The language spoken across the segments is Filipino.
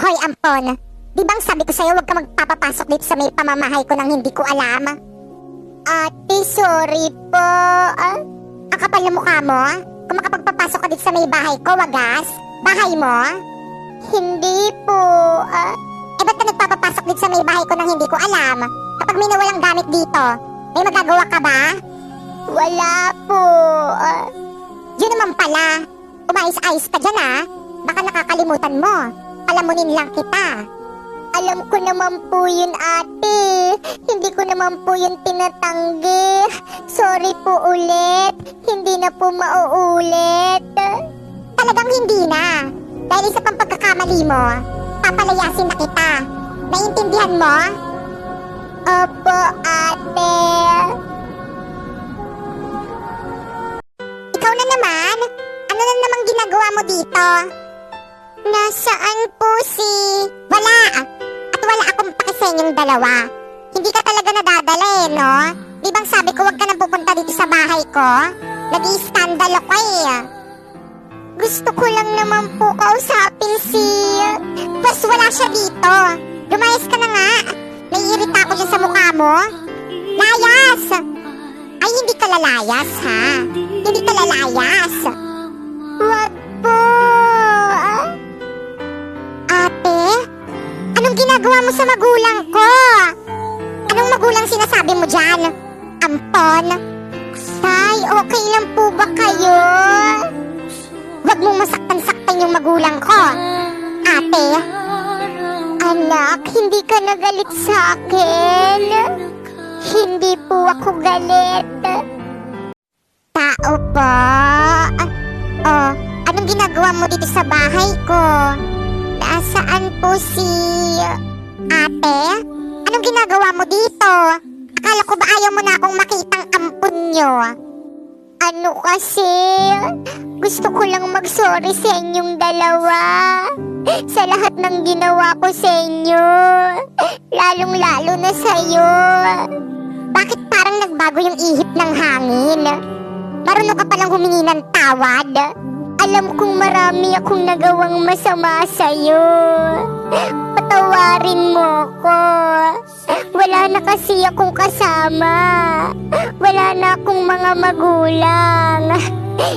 Hoy, Ampon! Di bang sabi ko sa'yo huwag ka magpapapasok dito sa may pamamahay ko nang hindi ko alam? Ate, sorry po. Ang kapal na mukha mo? Kung makapagpapasok ka dito sa may bahay ko, wagas? Bahay mo? Hindi po. Ba't ka nagpapapasok dito sa may bahay ko nang hindi ko alam? Kapag may nawalang gamit dito, may magagawa ka ba? Wala po. Yun naman pala. Umayos-ayos ka dyan Baka nakakalimutan mo. Palamunin lang kita. Alam ko naman po yun, ate. Hindi ko naman po yun tinatanggi. Sorry po ulit. Hindi na po mauulit. Talagang hindi na. Dahil isa pang pagkakamali mo, papalayasin na kita. Naiintindihan mo? Opo, ate. Ikaw na naman? Ano na namang ginagawa mo dito? Nasaan po si... Wala! At wala akong pakisenyong dalawa. Hindi ka talaga nadadala no? Di bang sabi ko huwag ka na pupunta dito sa bahay ko? Nag-i-skandal ako Gusto ko lang naman po kausapin si... Pues wala siya dito. Lumayas ka na nga. Naiirita ako dyan sa mukha mo. Layas! Ay, hindi ka lalayas, ha? Hindi ka lalayas. Wag po. Ate? Anong ginagawa mo sa magulang ko? Anong magulang sinasabi mo dyan? Ampon? Tay, okay lang po ba kayo? Huwag mong masaktan-saktan yung magulang ko. Ate? Anak, hindi ka nagalit sa akin. Hindi po ako galit. Tao po. Anong ginagawa mo dito sa bahay ko? Nasaan po si... Ate? Anong ginagawa mo dito? Akala ko ba ayaw mo na akong makitang ampun nyo? Ano kasi? Gusto ko lang mag-sorry sa inyong dalawa. Sa lahat ng ginawa ko sa inyo. Lalong-lalo na sa'yo. Bakit parang nagbago yung ihip ng hangin? Marunong ka palang humingi ng tawad. Alam kong marami akong nagawang masama sa'yo. Patawarin mo ko. Wala na kasi akong kasama. Wala na akong mga magulang.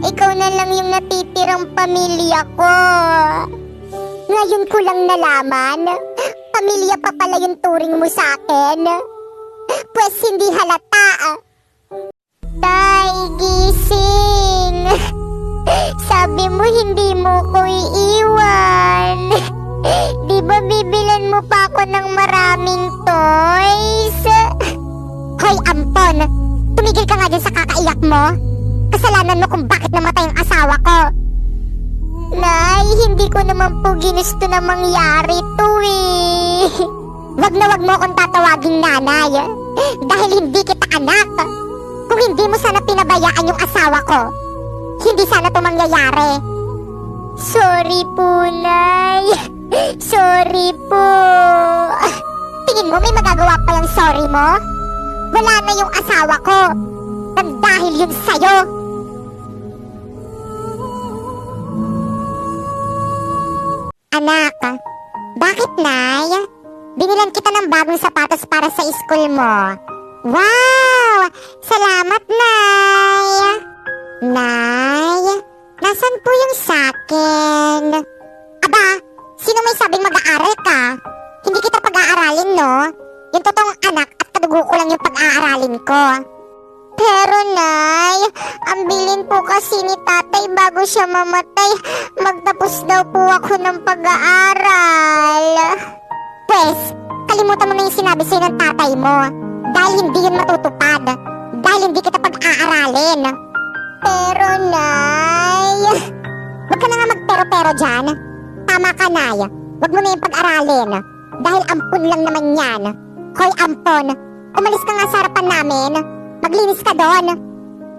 Ikaw na lang yung natitirang pamilya ko. Ngayon ko lang nalaman, pamilya pa pala yung turing mo sa akin. Pues hindi halata. Tay, gising. Sabi mo hindi mo ko iiwan. Di ba bibilan mo pa ako ng maraming toys? Hoy, Ampon! Tumigil ka nga dyan sa kakaiyak mo. Kasalanan mo kung bakit namatay ang asawa ko. Nay, hindi ko naman po ginusto na mangyari to Wag na wag mo akong tatawaging nanay. Dahil hindi kita anak. Kung hindi mo sana pinabayaan yung asawa ko, hindi sana ito mangyayari. Sorry po, Nay. Sorry po. Tingin mo may magagawa pa yung sorry mo? Wala na yung asawa ko. Nang dahil yun sa'yo. Anak, bakit, Nay? Binilan kita ng bagong sapatos para sa school mo. Wow! Salamat, Nay! Nay, nasan po yung sakin? Aba, sino may sabing mag-aaral ka? Hindi kita pag-aaralin, no? Yung totoong anak at kadugo ko lang yung pag-aaralin ko. Pero, Nay, ang bilin po kasi ni tatay bago siya mamatay, magtapos daw po ako ng pag-aaral. Pues, kalimutan mo na yung sinabi sa'yo ng tatay mo. Dahil hindi yun matutupad. Dahil hindi kita pag-aaralin. Pero, Nay... Huwag ka na nga magpero-pero dyan. Tama ka, Nay. Huwag mo na yung pag-aralin. Dahil ampun lang naman yan. Hoy, Ampon, umalis ka nga sa harapan namin. Maglinis ka doon.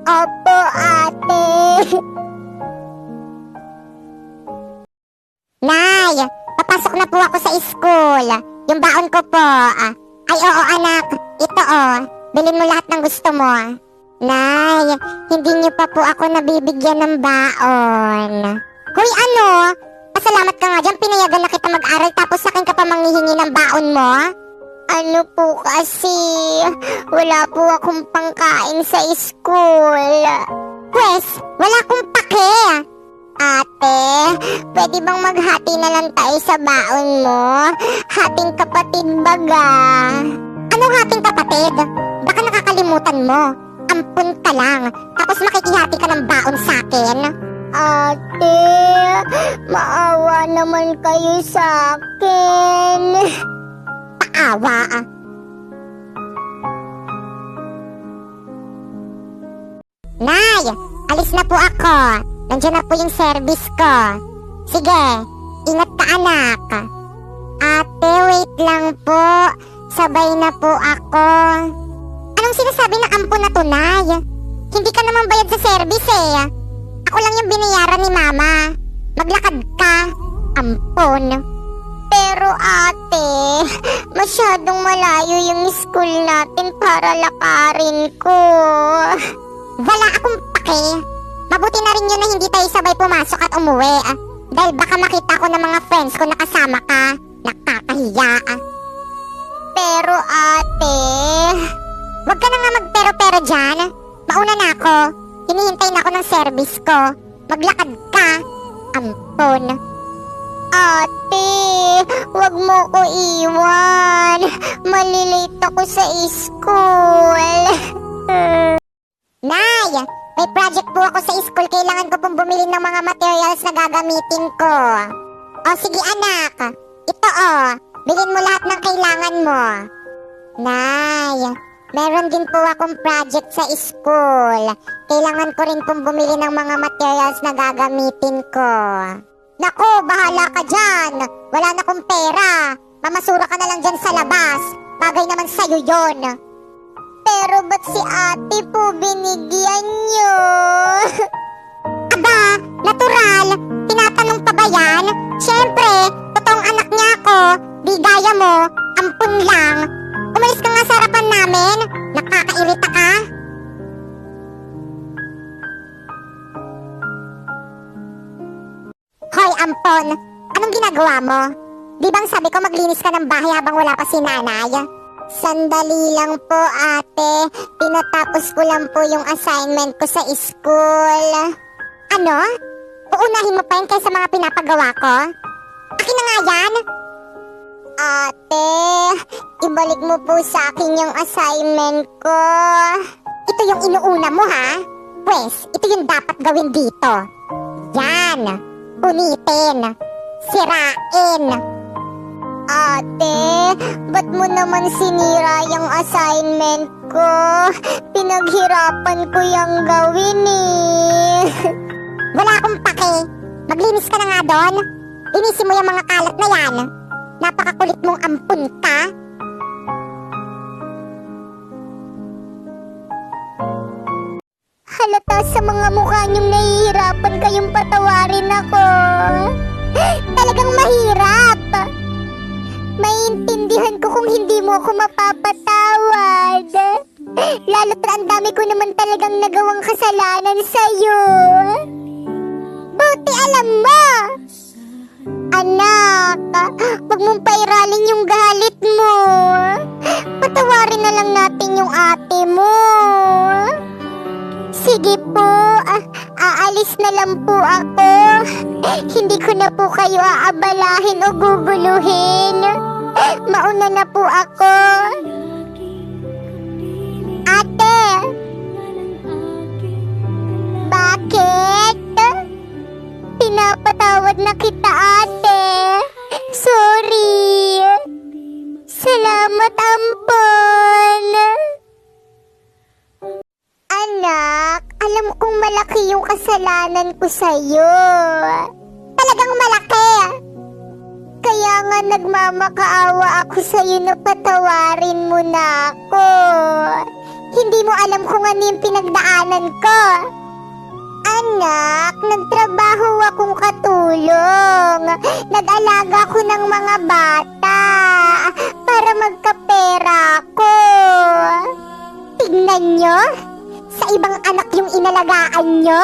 Opo, ate. Nay, papasok na po ako sa school. Yung baon ko po. Ay, oo, anak. Ito, bilhin mo lahat ng gusto mo. Nay, hindi niyo pa po ako nabibigyan ng baon. Hoy, ano? Pasalamat ka nga dyan, pinayagan na kita mag-aral tapos sa akin ka pa manghihingi ng baon mo? Ano po kasi, wala po akong pangkain sa school. Pwes, wala akong pake. Ate, pwede bang maghati na lang tayo sa baon mo? Hating kapatid baga. Anong hating kapatid? Baka nakakalimutan mo. Ampun ka lang, tapos makikihati ka ng baon sa akin. Ate, maawa naman kayo sa akin. Paawa ah. Nay, alis na po ako. Nandiyan na po yung service ko. Sige, ingat ka anak. Ate, wait lang po. Sabay na po ako. Anong sinasabi na ampon na tunay? Hindi ka naman bayad sa service eh. Ako lang yung binayaran ni mama. Maglakad ka. Ampon. Pero ate, masyadong malayo yung school natin para lakarin ko. Wala akong pake. Mabuti na rin yun na hindi tayo sabay pumasok at umuwi. Dahil baka makita ko ng mga friends ko na kasama ka. Nakakahiya. Pero ate, wag ka na nga magpero-pero dyan. Mauna na ako. Hinihintay na ako ng service ko. Maglakad ka. Ampon. Ate, wag mo ko iwan. Malilate ako sa school. Nay, may project po ako sa school. Kailangan ko pong bumili ng mga materials na gagamitin ko. O sige anak, ito bilhin mo lahat ng kailangan mo. Nay, meron din po akong project sa school. Kailangan ko rin pong bumili ng mga materials na gagamitin ko. Naku, bahala ka dyan. Wala na akong pera. Mamasura ka na lang dyan sa labas. Bagay naman sa'yo yon. Pero ba't si ate po binigyan nyo? Aba, natural. Tinatanong pa ba yan? Siyempre, totoong anak niya ako. Di gaya mo, ampun lang. Umalis ka nga sa harapan namin. Nakakairita ka. Hoy, ampon. Anong ginagawa mo? Di bang sabi ko maglinis ka ng bahay habang wala pa si nanay? Sandali lang po, ate. Tinatapos ko lang po yung assignment ko sa school. Ano? Uunahin mo pa yun kaysa mga pinapagawa ko? Akin na nga yan? Ate, ibalik mo po sa akin yung assignment ko. Ito yung inuuna mo, ha? Pwes, ito yung dapat gawin dito. Yan. Punitin. Sirain. Ate, ba't mo naman sinira yung assignment ko? Pinaghirapan ko yung gawin eh. Wala akong pake. Maglinis ka na nga doon. Linisin mo yung mga kalat na yan. Napakakulit mong ampun ka. Halata sa mga mukha niyong nahihirapan kayong patawarin ako. Talagang mahirap. Maiintindihan ko kung hindi mo ako mapapatawad. Lalo't ang dami ko naman talagang nagawang kasalanan sa'yo. Buti alam mo. Anak, wag mong pairalin yung galit mo. Patawarin na lang natin yung ate mo. Sige po, aalis na lang po ako. Hindi ko na po kayo aabalahin o guguluhin. Mauna na po ako. Ate! Bakit? Pinapatawad na kita, ate. Sorry. Salamat, ampon. Anak, alam kong malaki yung kasalanan ko sa'yo. Talagang malaki. Kaya nga nagmamakaawa ako sa'yo na patawarin mo na ako. Hindi mo alam kung ano yung pinagdaanan ko. Anak, nagtrabaho akong katulong. Nag-alaga ko ng mga bata para magkapera ko. Tignan nyo, sa ibang anak yung inalagaan nyo.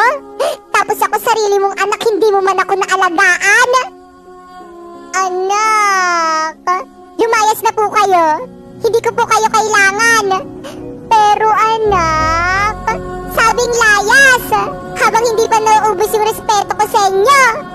Tapos ako sarili mong anak, hindi mo man ako naalagaan. Anak, lumayas na po kayo. Hindi ko po kayo kailangan. Pero anak, sabing layas. Habang hindi pa nauubos yung respeto ko sa inyo.